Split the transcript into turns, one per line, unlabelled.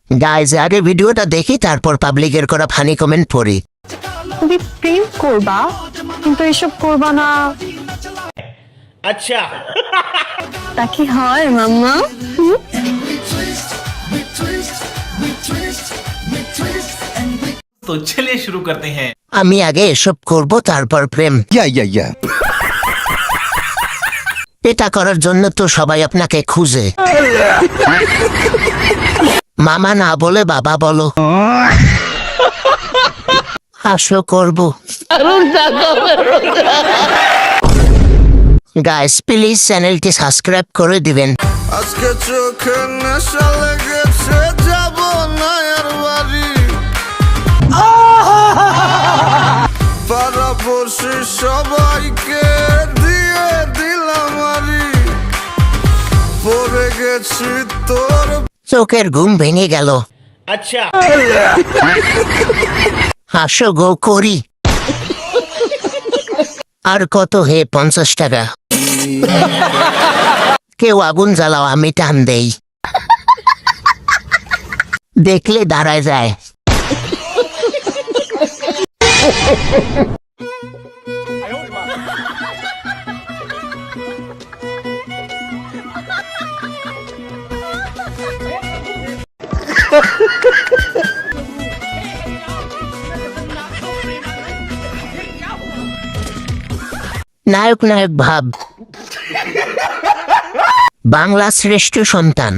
Guys আগে ভিডিওটা দেখি তারপর পাবলিকের করা ফানি কমেন্ট পড়ি।
তুমি প্রেম করবা কিন্তু এসব করবা না।
अच्छा
তা কি হয় মাম্মা?
तो चलिए शुरू करते हैं।
আমি আগে এসব করব তারপর প্রেম।
Yeah.
এটা করার জন্য তো সবাই আপনাকে খুঁজে। মামা না বলে বাবা বলো। হাসো করব। গাইস প্লিজ চ্যানেলটি সাবস্ক্রাইব করে দিবেন।
আজকে চোখে নেশা লেগেছে, যাব না আর বাড়ি। পাড়াপড়শি সবাইকে দিয়ে দিলাম আরি, পড়ে গেছি তোর।
চোখের ঘুম ভেঙে গেল।
अच्छा
হাসো গো করি। আর কত হে? 50 টাকা। কেউ আগুন জ্বালাও, আমি টান দেই। দেখলে দাঁড়ায় যায়। নায়ক নায়ক ভাব, বাংলা শ্রেষ্ঠ সন্তান।